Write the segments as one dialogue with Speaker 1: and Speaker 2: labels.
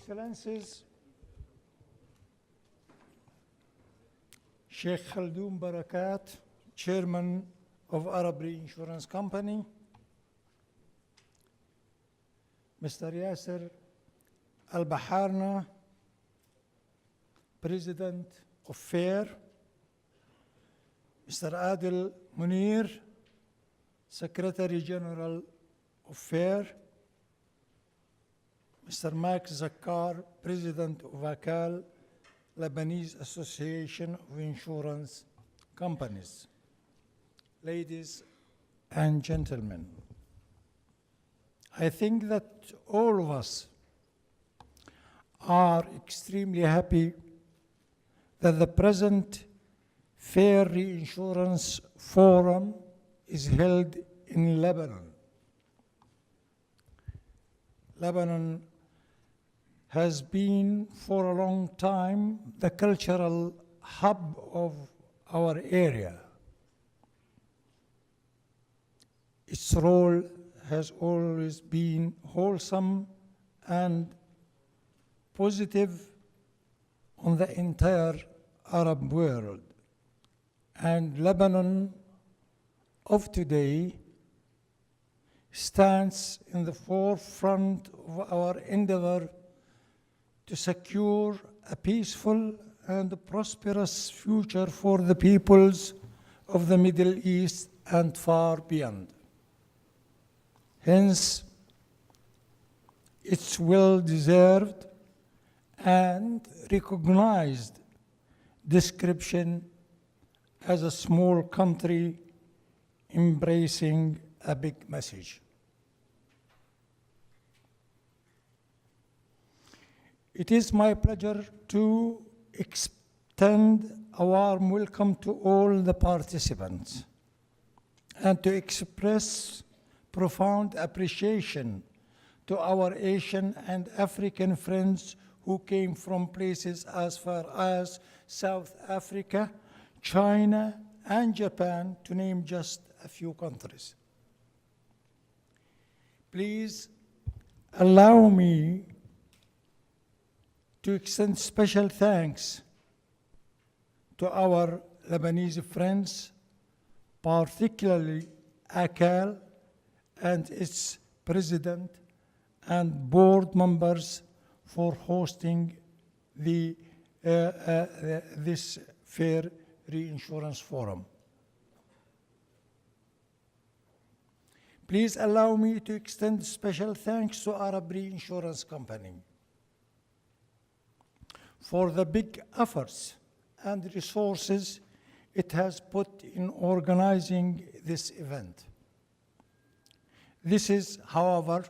Speaker 1: Excellencies, Sheikh Khaldoon Barakat, Chairman of Arab Reinsurance Company, Mr. Yasser Al-Baharna, President of FAIR, Mr. Adil Munir, Secretary General of FAIR, Mr. Max Zakkar, President of ACAL, Lebanese Association of Insurance Companies. Ladies and gentlemen, I think that all of us are extremely happy that the present FAIR Reinsurance Forum is held in Lebanon. Lebanon has been for a long time the cultural hub of our area. Its role has always been wholesome and positive on the entire Arab world. And Lebanon of today stands in the forefront of our endeavor to secure a peaceful and prosperous future for the peoples of the Middle East and far beyond. Hence, its well-deserved and recognized description as a small country embracing a big message. It is my pleasure to extend a warm welcome to all the participants and to express profound appreciation to our Asian and African friends who came from places as far as South Africa, China, and Japan, to name just a few countries. Please allow me to extend special thanks to our Lebanese friends, particularly ACAL and its president and board members for hosting this FAIR Reinsurance Forum. Please allow me to extend special thanks to Arab Reinsurance Company for the big efforts and resources it has put in organizing this event. This is, however,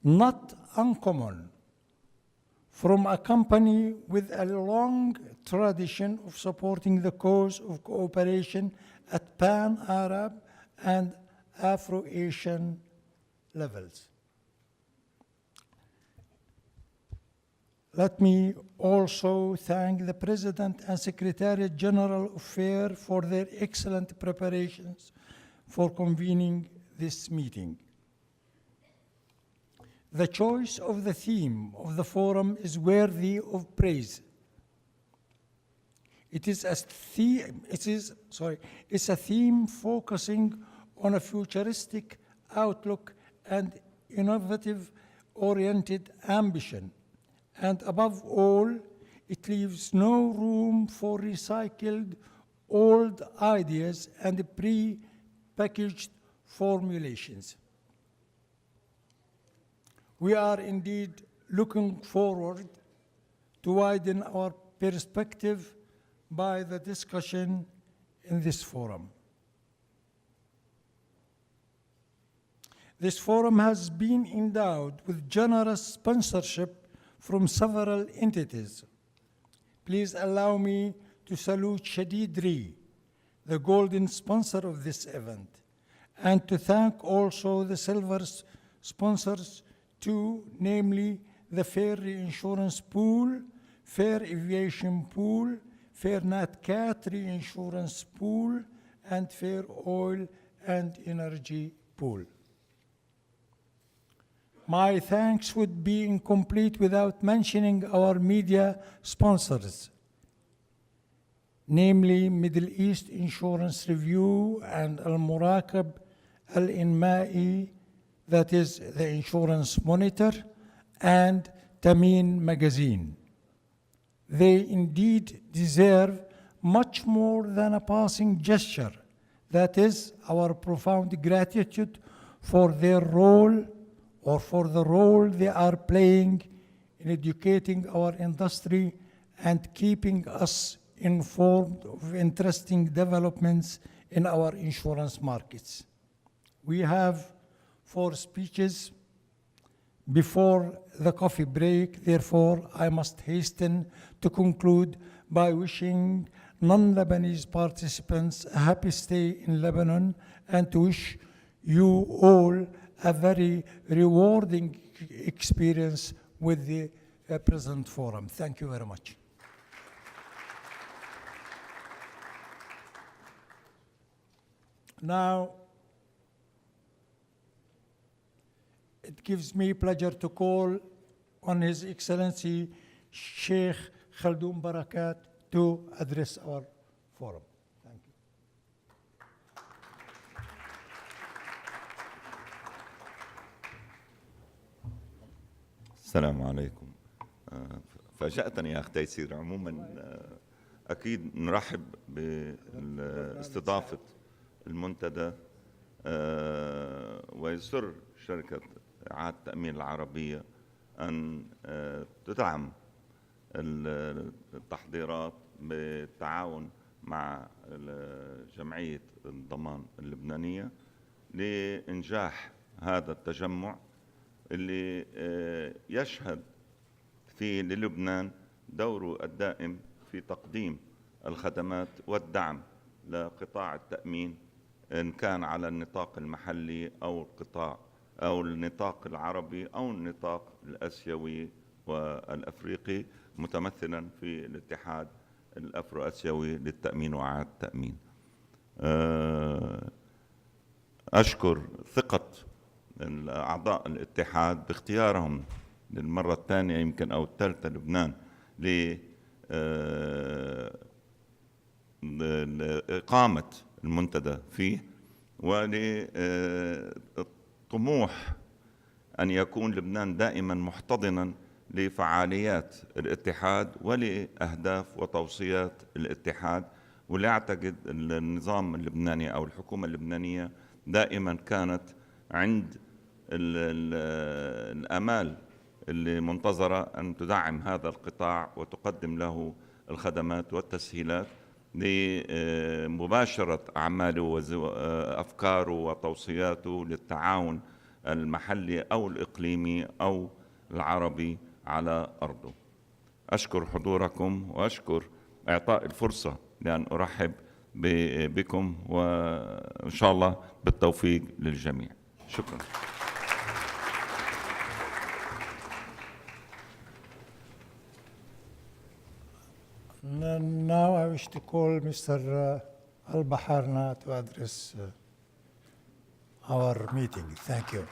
Speaker 1: not uncommon from a company with a long tradition of supporting the cause of cooperation at pan-Arab and Afro-Asian levels. Let me also thank the President and Secretary General of FAIR for their excellent preparations for convening this meeting. The choice of the theme of the forum is worthy of praise. It's a theme focusing on a futuristic outlook and innovative-oriented ambition. And above all, it leaves no room for recycled old ideas and pre-packaged formulations. We are indeed looking forward to widen our perspective by the discussion in this forum. This forum has been endowed with generous sponsorship from several entities. Please allow me to salute Shadid Ree, the golden sponsor of this event, and to thank also the silver sponsors too, namely the FAIR Reinsurance Pool, FAIR Aviation Pool, FAIR Nat Cat Reinsurance Pool, and FAIR Oil and Energy Pool. My thanks would be incomplete without mentioning our media sponsors, namely Middle East Insurance Review and Al-Murakab Al-Inma'i, that is the Insurance Monitor, and Tameen Magazine. They indeed deserve much more than a passing gesture. That is our profound gratitude for their role or for the role they are playing in educating our industry and keeping us informed of interesting developments in our insurance markets. We have 4 speeches before the coffee break. Therefore, I must hasten to conclude by wishing non-Lebanese participants a happy stay in Lebanon and to wish you all a very rewarding experience with the present forum. Thank you very much. Now, it gives me pleasure to call on His Excellency Sheikh Khaldoon Barakat to address our forum. Thank you.
Speaker 2: السلام عليكم. فاجأتني يا أخ تيسير. عموما أكيد نرحب باستضافة المنتدى، ويسر شركة إعادة التأمين العربية أن تدعم التحضيرات بالتعاون مع جمعية الضمان اللبنانية لإنجاح هذا التجمع اللي يشهد في للبنان دوره الدائم في تقديم الخدمات والدعم لقطاع التأمين، إن كان على النطاق المحلي أو القطاع أو النطاق العربي أو النطاق الآسيوي والأفريقي، متمثلا في الاتحاد الأفرو آسيوي للتأمين وإعادة التأمين. أشكر ثقة أعضاء الاتحاد باختيارهم للمرة الثانية يمكن أو الثالثة لبنان لإقامة المنتدى فيه، ولطموح أن يكون لبنان دائما محتضنا لفعاليات الاتحاد ولأهداف وتوصيات الاتحاد. واللي أعتقد النظام اللبناني أو الحكومة اللبنانية دائما كانت عند الآمال اللي منتظرة أن تدعم هذا القطاع وتقدم له الخدمات والتسهيلات لمباشرة أعماله وأفكاره وتوصياته للتعاون المحلي أو الإقليمي أو العربي على أرضه. أشكر حضوركم وأشكر إعطاء الفرصة لأن أرحب بكم، وإن شاء الله بالتوفيق للجميع. شكرا.
Speaker 1: Now I wish to call Mr. Al-Baharna to address our meeting. Thank you.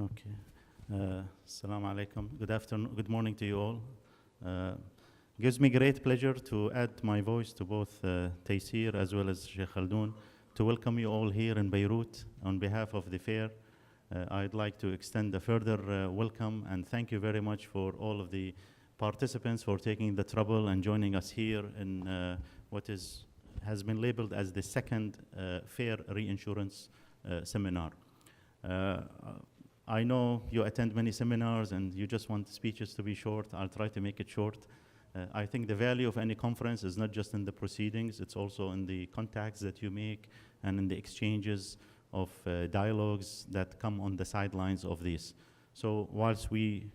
Speaker 3: Okay. Assalamu alaikum. Good afternoon. Good morning to you all. Gives me great pleasure to add my voice to both Taysir as well as Sheikh Khaldoon to welcome you all here in Beirut. On behalf of the fair, I'd like to extend a further welcome and thank you very much for all of the participants for taking the trouble and joining us here in what has been labeled as the second fair reinsurance seminar. I know you attend many seminars and you just want speeches to be short. I'll try to make it short. I think the value of any conference is not just in the proceedings, it's also in the contacts that you make and in the exchanges of dialogues that come on the sidelines of this. So whilst we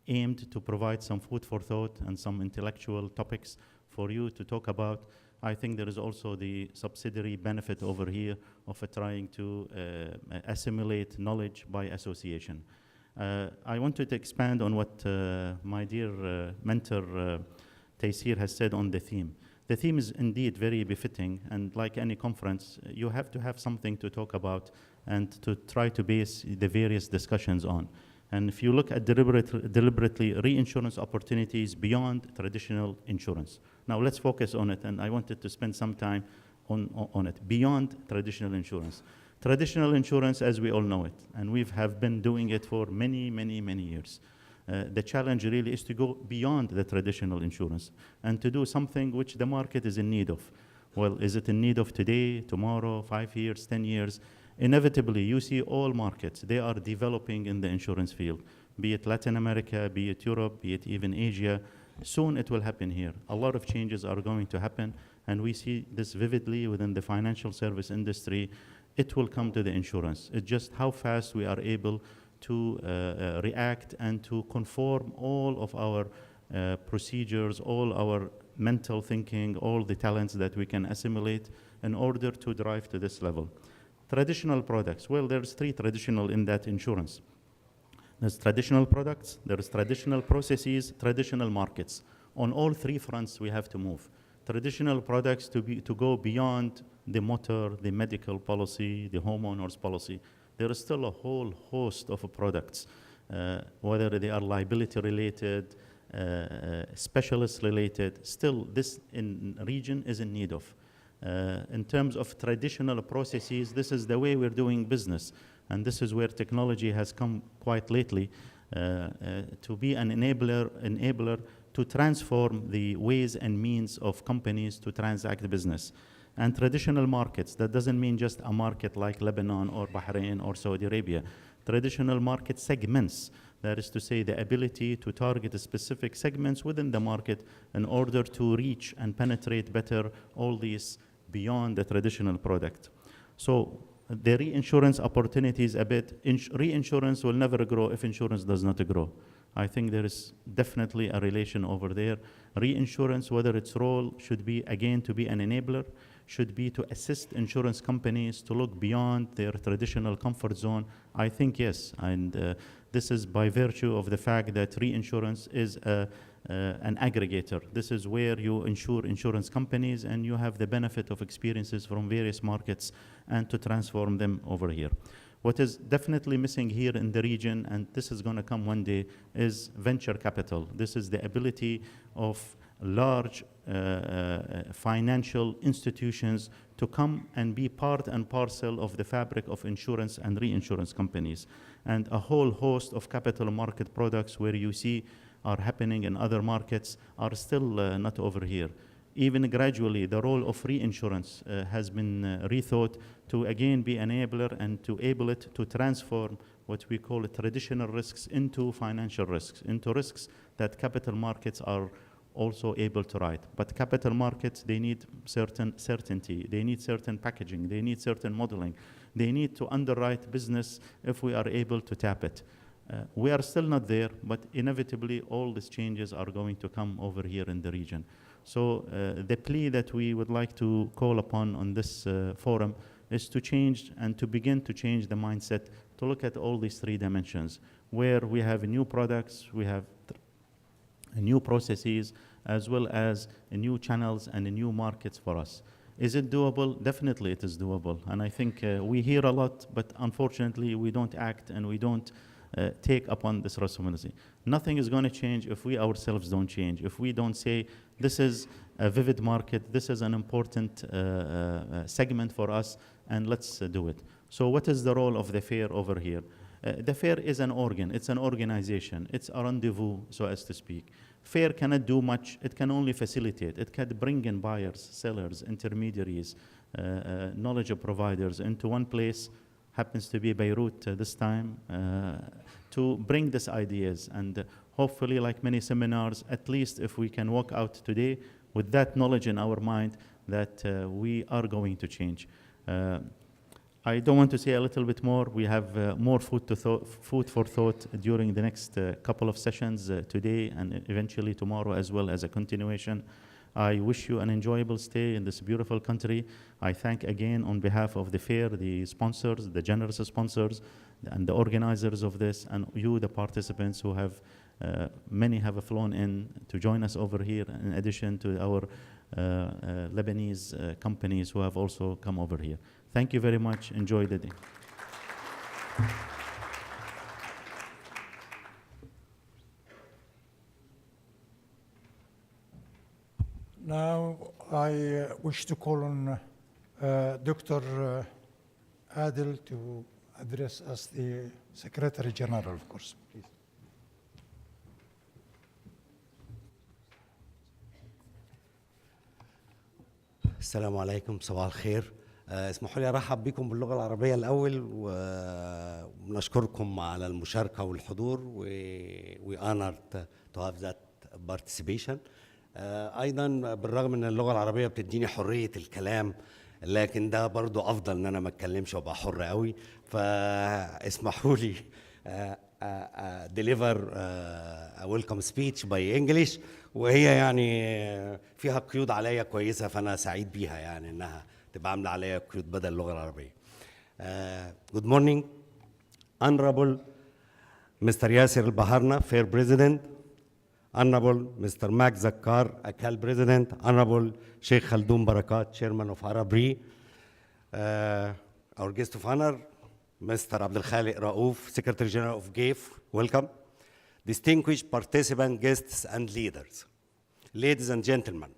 Speaker 3: aimed to provide some food for thought and some intellectual topics for you to talk about, I think there is also the subsidiary benefit over here of trying to assimilate knowledge by association. I wanted to expand on what my dear mentor Taysir has said on the theme. The theme is indeed very befitting, and like any conference, you have to have something to talk about and to try to base the various discussions on. And if you look at deliberately reinsurance opportunities beyond traditional insurance. Now let's focus on it, and I wanted to spend some time on it, beyond traditional insurance. Traditional insurance, as we all know it, and we have been doing it for many, many, many years. The challenge really is to go beyond the traditional insurance and to do something which the market is in need of. Well, is it in need of today, tomorrow, 5 years, 10 years? Inevitably, you see all markets, they are developing in the insurance field, be it Latin America, be it Europe, be it even Asia. Soon it will happen here. A lot of changes are going to happen, and we see this vividly within the financial service industry. It will come to the insurance. It's just how fast we are able to react and to conform all of our procedures, all our mental thinking, all the talents that we can assimilate in order to drive to this level. Traditional products, well, there's 3 traditional in that insurance. There's traditional products, there's traditional processes, traditional markets. On all 3 fronts, we have to move. Traditional products to go beyond the motor, the medical policy, the homeowner's policy. There is still a whole host of products, whether they are liability related, specialist related. Still, this region is in need of. In terms of traditional processes, this is the way we're doing business, and this is where technology has come quite lately to be an enabler to transform the ways and means of companies to transact business. And traditional markets, that doesn't mean just a market like Lebanon or Bahrain or Saudi Arabia. Traditional market segments, that is to say the ability to target specific segments within the market in order to reach and penetrate better all these beyond the traditional product. So the reinsurance opportunities a bit, reinsurance will never grow if insurance does not grow. I think there is definitely a relation over there. Reinsurance, whether its role should be, again, to be an enabler, should be to assist insurance companies to look beyond their traditional comfort zone. I think yes, and this is by virtue of the fact that reinsurance is an aggregator. This is where you insure insurance companies and you have the benefit of experiences from various markets and to transform them over here. What is definitely missing here in the region, and this is going to come one day, is venture capital. This is the ability of large financial institutions to come and be part and parcel of the fabric of insurance and reinsurance companies. And a whole host of capital market products where you see are happening in other markets are still not over here. Even gradually, the role of reinsurance has been rethought to again be an enabler and to able it to transform what we call traditional risks into financial risks, into risks that capital markets are also able to write. But capital markets, they need certain certainty, they need certain packaging, they need certain modeling, they need to underwrite business if we are able to tap it. We are still not there, but inevitably all these changes are going to come over here in the region. So the plea that we would like to call upon on this forum is to change and to begin to change the mindset, to look at all these 3 dimensions, where we have new products, we have new processes, as well as new channels and new markets for us. Is it doable? Definitely it is doable. And I think we hear a lot, but unfortunately we don't act and we don't take upon this responsibility. Nothing is going to change if we ourselves don't change. If we don't say, this is a vivid market, this is an important segment for us, and let's do it. So what is the role of the fair over here? The fair is an organ, it's an organization, it's a rendezvous, so as to speak. Fair cannot do much, it can only facilitate. It can bring in buyers, sellers, intermediaries, knowledge providers into one place, happens to be Beirut this time, to bring these ideas. And hopefully, like many seminars, at least if we can walk out today with that knowledge in our mind that we are going to change. I don't want to say a little bit more. We have more food for thought during the next couple of sessions today and eventually tomorrow, as well as a continuation. I wish you an enjoyable stay in this beautiful country. I thank again on behalf of the fair, the sponsors, the generous sponsors, and the organizers of this, and you, the participants who have, many have flown in to join us over here, in addition to our Lebanese companies who have also come over here. Thank you very much. Enjoy the day.
Speaker 1: Now I wish to call on Dr. Adil to address us, the Secretary General, of course, please.
Speaker 4: السلام عليكم، صباح الخير. اسمحوا لي ارحب بكم باللغه العربيه الاول ونشكركم على المشاركه والحضور. we honored to have that participation. ايضا بالرغم ان اللغه العربيه بتديني حريه الكلام، لكن ده برضو افضل ان انا ما اتكلمش وابقى حر قوي، فاسمحوا لي deliver a welcome speech by English، وهي يعني فيها قيود عليا كويسه، فانا سعيد بيها يعني انها تبقى عامله عليا قيود بدل اللغه العربيه. Good morning, Honorable Mr. Yasser Al-Baharna, Fair President, Honorable Mr. Mak Zakkar, Akal President, Honorable Sheikh Khaldoon Barakat, Chairman of Arab Re, our guest of honor, Mr. Abdel Khaliq Raouf, Secretary General of GAFE, welcome. Distinguished participants, guests, and leaders. Ladies and gentlemen,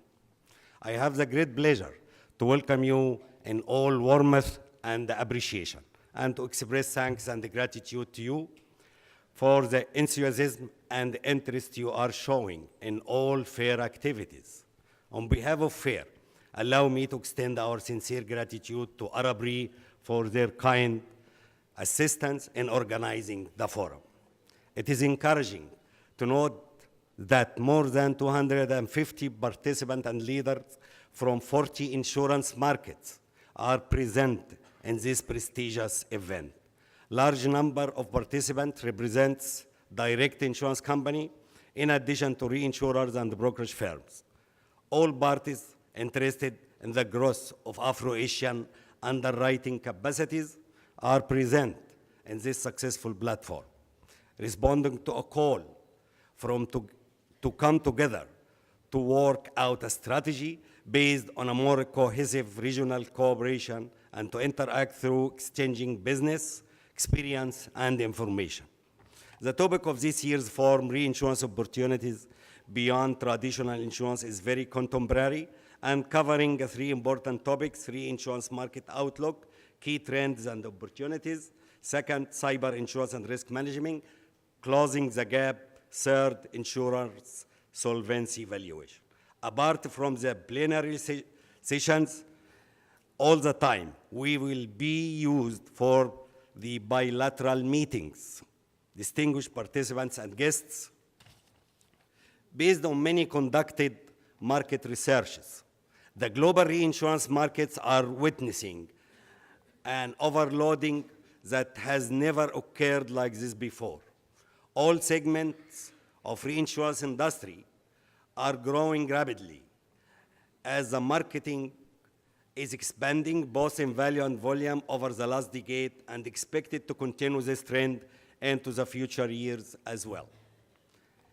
Speaker 4: I have the great pleasure to welcome you in all warmth and appreciation, and to express thanks and gratitude to you for the enthusiasm and interest you are showing in all FAIR activities. On behalf of FAIR, allow me to extend our sincere gratitude to Arab Re for their kind assistance in organizing the forum. It is encouraging to note that more than 250 participants and leaders from 40 insurance markets are present in this prestigious event. Large number of participants represents direct insurance company in addition to reinsurers and brokerage firms. All parties interested in the growth of Afro-Asian underwriting capacities are present in this successful platform, responding to a call to come together to work out a strategy based on a more cohesive regional cooperation and to interact through exchanging business, experience, and information. The topic of this year's forum, Reinsurance Opportunities Beyond Traditional Insurance, is very contemporary and covering three important topics: reinsurance market outlook, key trends and opportunities; second, cyber insurance and risk management; closing the gap; third, insurance solvency valuation. Apart from the plenary sessions, all the time we will be used for the bilateral meetings. Distinguished participants and guests, based on many conducted market researches, the global reinsurance markets are witnessing an overloading that has never occurred like this before. All segments of reinsurance industry are growing rapidly as the marketing is expanding both in value and volume over the last decade and expected to continue this trend into the future years as well.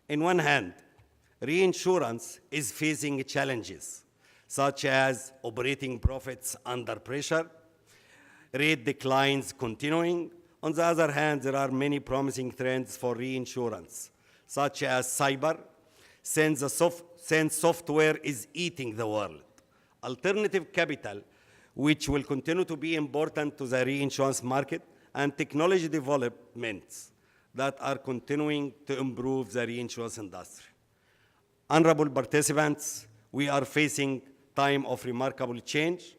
Speaker 4: In one hand, reinsurance is facing challenges such as operating profits under pressure, rate declines continuing. On the other hand, there are many promising trends for reinsurance, such as cyber, since software is eating the world. Alternative capital, which will continue to be important to the reinsurance market, and technology developments that are continuing to improve the reinsurance industry. Honorable participants, we are facing time of remarkable change,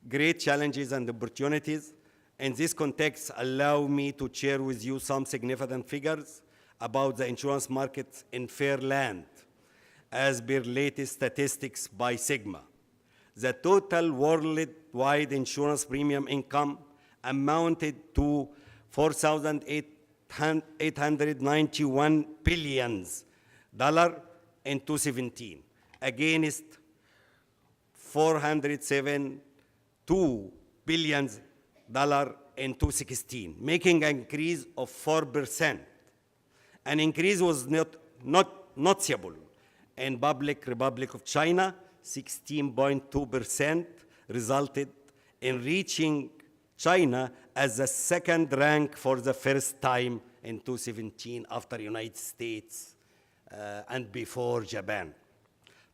Speaker 4: great challenges and opportunities. In this context, allow me to share with you some significant figures about the insurance market in fair land as per latest statistics by Sigma. The total worldwide insurance premium income amounted to $4,891 billion in 2017 against $407.2 billion in 2016, making an increase of 4%. An increase was not noticeable in Public Republic of China, 16.2%, resulted in reaching China as the second rank for the first time in 2017 after United States and before Japan.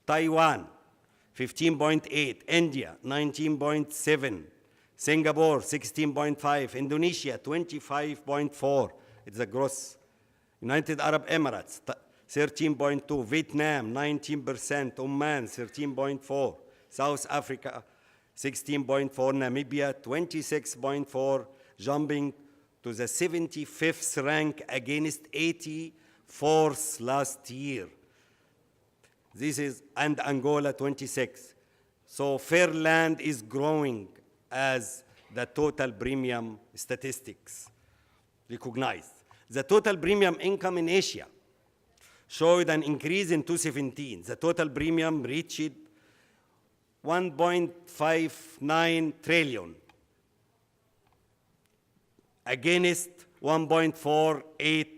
Speaker 4: Taiwan, 15.8, India, 19.7, Singapore, 16.5, Indonesia, 25.4, it's a gross. United Arab Emirates, 13.2, Vietnam, 19%, Oman, 13.4, South Africa, 16.4, Namibia, 26.4, jumping to the 75th rank against 84th last year. This is, and Angola, 26. So fair land is growing as the total premium statistics recognize. The total premium income in Asia showed an increase in 2017. The total premium reached 1.59 trillion against 1.48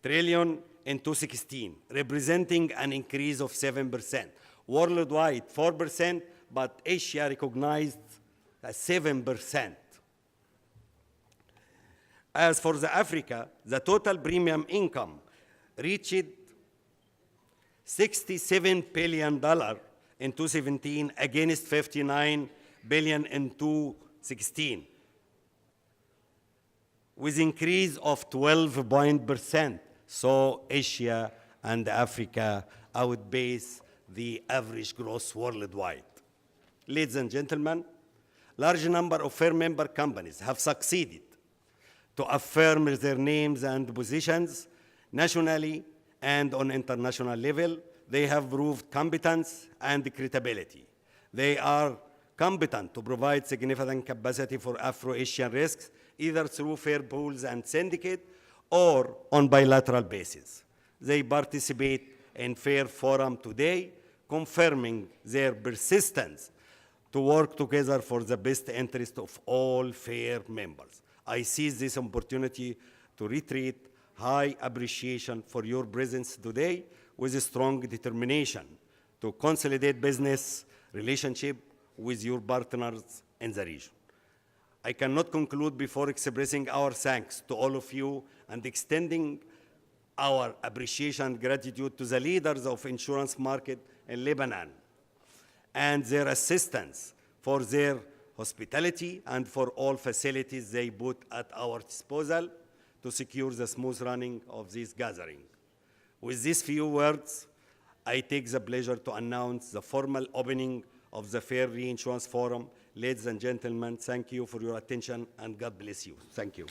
Speaker 4: trillion in 2016, representing an increase of 7%. Worldwide, 4%, but Asia recognized as 7%. As for the Africa, the total premium income reached $67 billion in 2017 against $59 billion in 2016, with increase of 12%. So Asia and Africa outpace the average growth worldwide. Ladies and gentlemen, large number of fair member companies have succeeded to affirm their names and positions nationally and on international level. They have proved competence and credibility. They are competent to provide significant capacity for Afro-Asian risks, either through fair pools and syndicate or on bilateral basis. They participate in fair forum today, confirming their persistence to work together for the best interest of all fair members. I seize this opportunity to reiterate high appreciation for your presence today with a strong determination to consolidate business relationship with your partners in the region. I cannot conclude before expressing our thanks to all of you and extending our appreciation and gratitude to the leaders of insurance market in Lebanon and their assistance for their hospitality and for all facilities they put at our disposal to secure the smooth running of this gathering. With these few words, I take the pleasure to announce the formal opening of the Fair Reinsurance Forum. Ladies and gentlemen, thank you for your attention and God bless you. Thank you.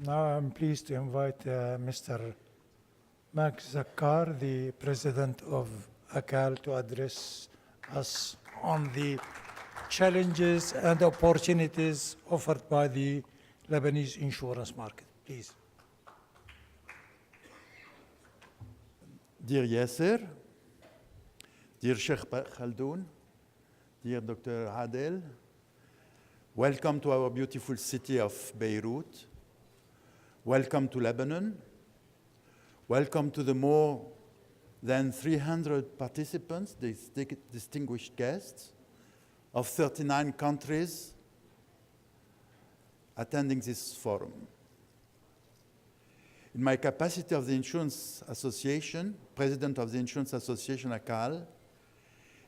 Speaker 1: Now I'm pleased to invite Mr. Max Zakkar, the President of ACAL, to address us on the challenges and opportunities offered by the Lebanese insurance market. Please.
Speaker 5: Dear Yasser, dear Sheikh Khaldoun, dear Dr. Adel, welcome to our beautiful city of Beirut. Welcome to Lebanon. Welcome to the more than 300 participants, distinguished guests of 39 countries attending this forum. In my capacity of the Insurance Association, President of the Insurance Association ACAL,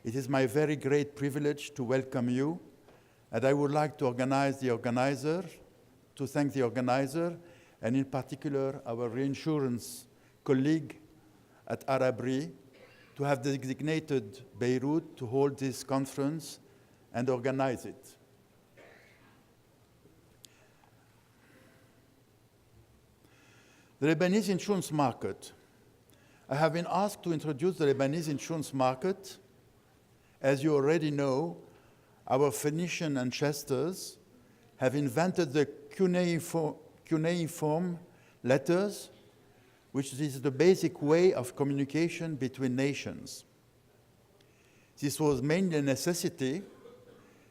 Speaker 5: it is my very great privilege to welcome you, and I would like to thank the organizer, and in particular our reinsurance colleague at Arab Re, to have designated Beirut to hold this conference and organize it. The Lebanese insurance market. I have been asked to introduce the Lebanese insurance market. As you already know, our Phoenician ancestors have invented the cuneiform letters, which is the basic way of communication between nations. This was mainly a necessity,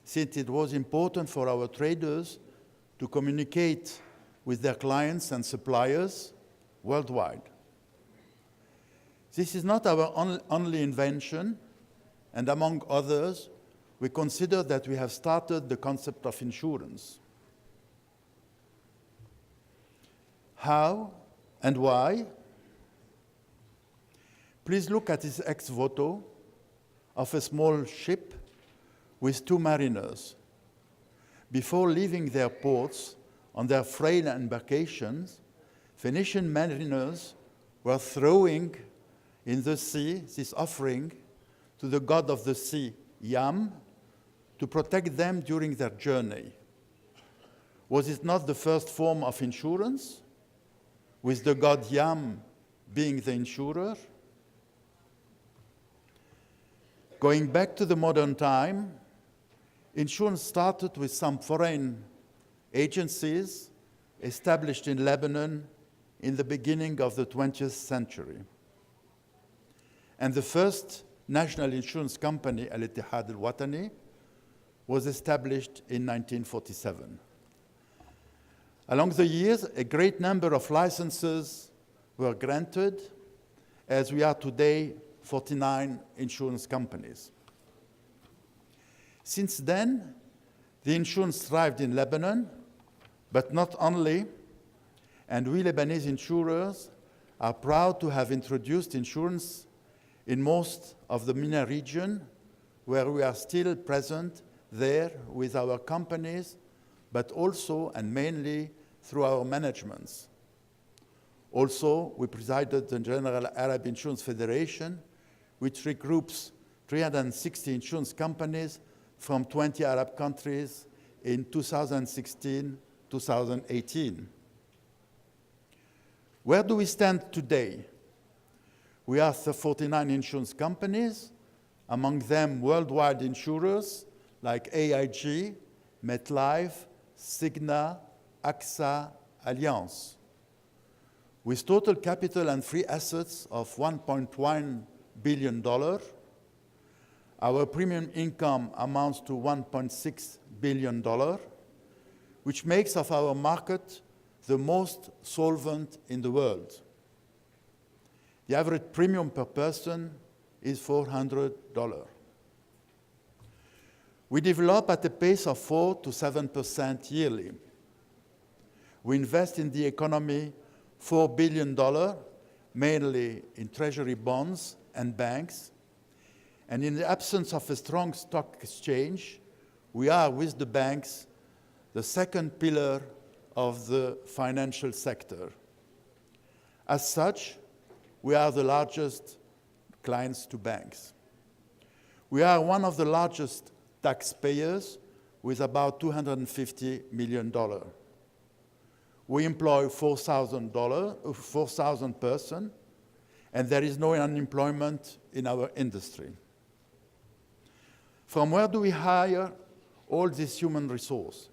Speaker 5: since it was important for our traders to communicate with their clients and suppliers worldwide. This is not our only invention, and among others, we consider that we have started the concept of insurance. How and why? Please look at this ex voto of a small ship with two mariners. Before leaving their ports on their frail embarkations, Phoenician mariners were throwing in the sea this offering to the god of the sea, Yam, to protect them during their journey. Was it not the first form of insurance, with the god Yam being the insurer? Going back to the modern time, insurance started with some foreign agencies established in Lebanon in the beginning of the 20th century. And the first national insurance company, Al-Ittihad Al-Watani, was established in 1947. Along the years, a great number of licenses were granted, as we are today 49 insurance companies. Since then, the insurance thrived in Lebanon, but not only, and we Lebanese insurers are proud to have introduced insurance in most of the MENA region, where we are still present there with our companies, but also and mainly through our managements. Also, we presided the General Arab Insurance Federation, which regroups 360 insurance companies from 20 Arab countries in 2016-2018. Where do we stand today? We are 49 insurance companies, among them worldwide insurers like AIG, MetLife, Cigna, AXA, Allianz. With total capital and free assets of $1.1 billion, our premium income amounts to $1.6 billion, which makes of our market the most solvent in the world. The average premium per person is $400. We develop at a pace of 4 to 7% yearly. We invest in the economy $4 billion, mainly in treasury bonds and banks. And in the absence of a strong stock exchange, we are, with the banks, the second pillar of the financial sector. As such, we are the largest clients to banks. We are one of the largest taxpayers with about $250 million. We employ 4,000 persons, and there is no unemployment in our industry. From where do we hire all this human resource?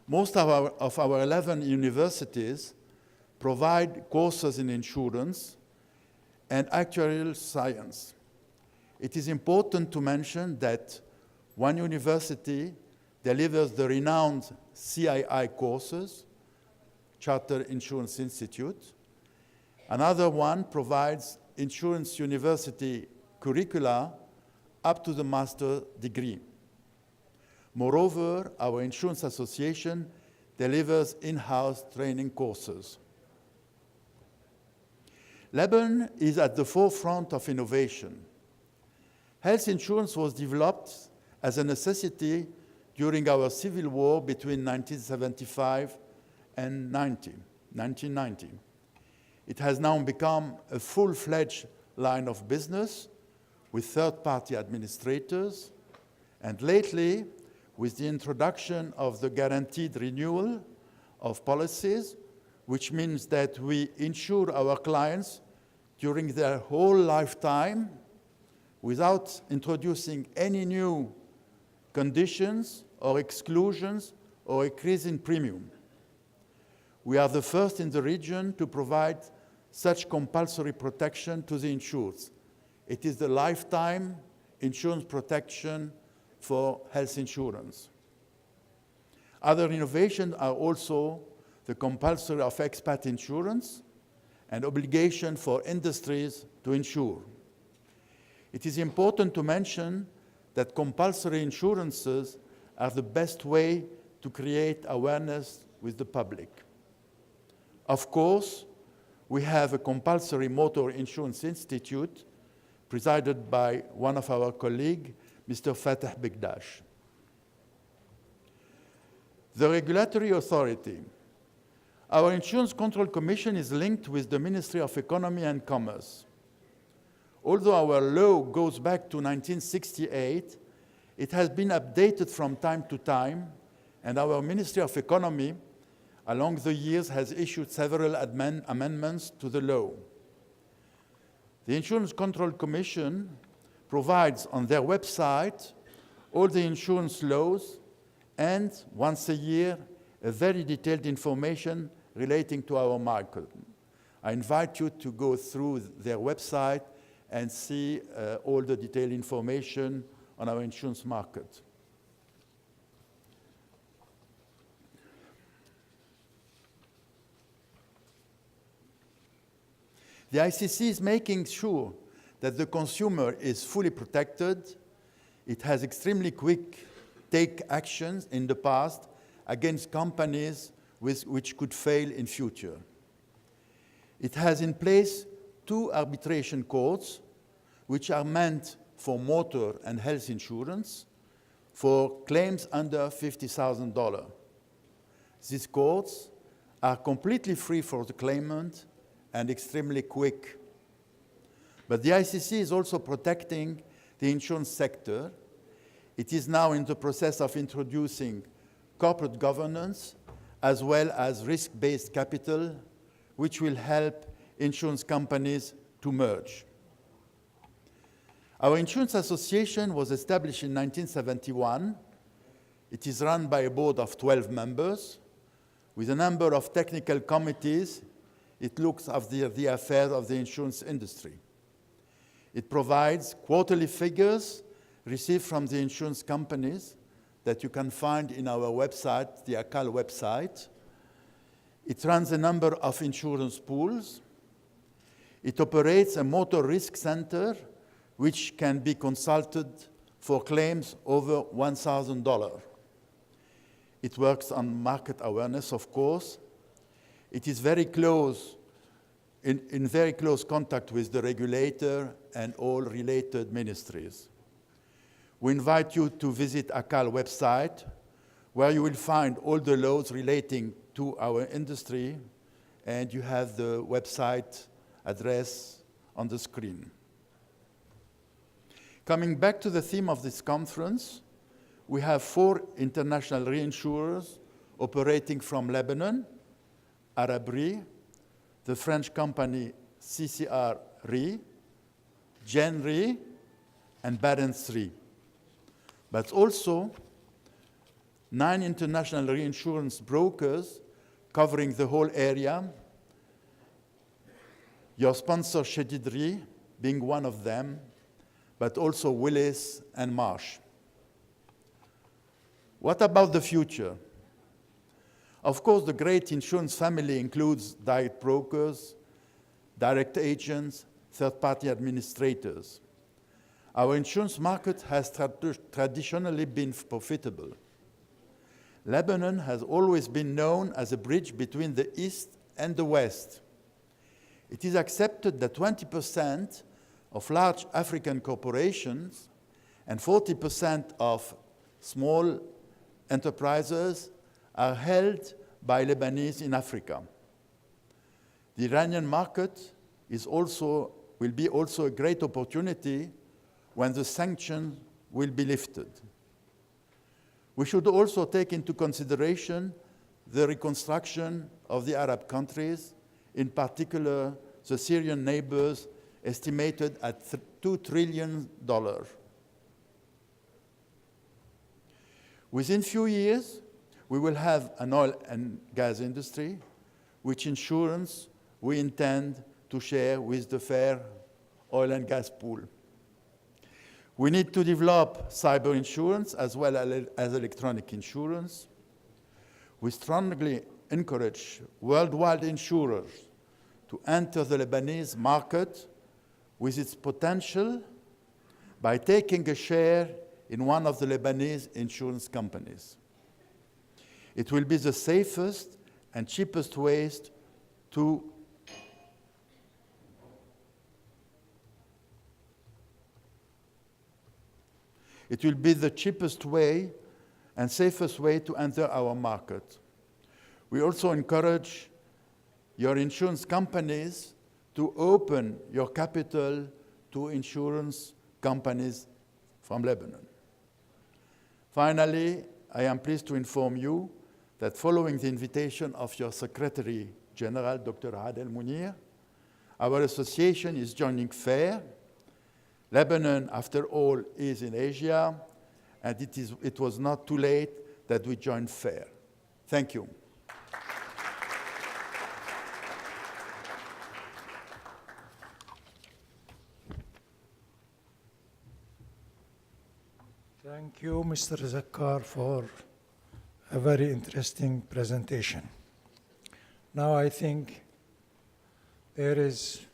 Speaker 5: Most of our 11 universities provide courses in insurance and actuarial science. It is important to mention that one university delivers the renowned CII courses, Chartered Insurance Institute. Another one provides insurance university curricula up to the master degree. Moreover, our insurance association delivers in-house training courses. Lebanon is at the forefront of innovation. Health insurance was developed as a necessity during our civil war between 1975 and 1990. It has now become a full-fledged line of business with third-party administrators, and lately, with the introduction of the guaranteed renewal of policies, which means that we insure our clients during their whole lifetime without introducing any new conditions or exclusions or increase in premium. We are the first in the region to provide such compulsory protection to the insured. It is the lifetime insurance protection for health insurance. Other innovations are also the compulsory of expat insurance and obligation for industries to insure. It is important to mention that compulsory insurances are the best way to create awareness with the public. Of course, we have a compulsory motor insurance institute presided by one of our colleagues, Mr. Fatah Bigdash. The regulatory authority. Our Insurance Control Commission is linked with the Ministry of Economy and Commerce. Although our law goes back to 1968, it has been updated from time to time, and our Ministry of Economy, along the years, has issued several amendments to the law. The Insurance Control Commission provides on their website all the insurance laws and, once a year, a very detailed information relating to our market. I invite you to go through their website and see all the detailed information on our insurance market. The ICC is making sure that the consumer is fully protected. It has extremely quick take actions in the past against companies which could fail in future. It has in place 2 arbitration courts which are meant for motor and health insurance for claims under $50,000. These courts are completely free for the claimant and extremely quick. But the ICC is also protecting the insurance sector. It is now in the process of introducing corporate governance as well as risk-based capital, which will help insurance companies to merge. Our insurance association was established in 1971. It is run by a board of 12 members with a number of technical committees. It looks after the affairs of the insurance industry. It provides quarterly figures received from the insurance companies that you can find in our website, the ACAL website. It runs a number of insurance pools. It operates a motor risk center which can be consulted for claims over $1,000. It works on market awareness, of course. It is very close, in very close contact with the regulator and all related ministries. We invite you to visit ACAL website, where you will find all the laws relating to our industry, and you have the website address on the screen. Coming back to the theme of this conference, we have 4 international reinsurers operating from Lebanon: Arab Re, the French company CCR Re, Gen Re, and Barents Re. But also 9 international reinsurance brokers covering the whole area, your sponsor Shedid Re being one of them, but also Willis and Marsh. What about the future? Of course, the great insurance family includes direct brokers, direct agents, third-party administrators. Our insurance market has traditionally been profitable. Lebanon has always been known as a bridge between the East and the West. It is accepted that 20% of large African corporations and 40% of small enterprises are held by Lebanese in Africa. The Iranian market will be also a great opportunity when the sanctions will be lifted. We should also take into consideration the reconstruction of the Arab countries, in particular the Syrian neighbors, estimated at $2 trillion. Within few years, we will have an oil and gas industry, which insurance we intend to share with the fair oil and gas pool. We need to develop cyber insurance as well as electronic insurance. we strongly encourage worldwide insurers to enter the Lebanese market with its potential by taking a share in one of the Lebanese insurance companies. It will be the safest and cheapest ways to It will be the cheapest way and safest way to enter our market. We also encourage your insurance companies to open your capital to insurance companies from Lebanon. Finally, I am pleased to inform you that following the invitation of your Secretary General, Dr. Adel Munir, our association is joining FAIR. Lebanon, after all, is in Asia, and it was not too late that we joined FAIR. Thank you.
Speaker 1: Thank you, Mr. Zakkar, for a very interesting presentation. Now I think there is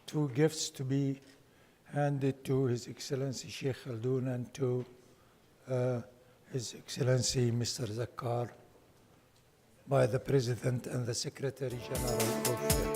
Speaker 1: two gifts to be handed to His Excellency Sheikh Khaldoon and to His Excellency Mr. Zakkar by the President and the Secretary General of FAIR.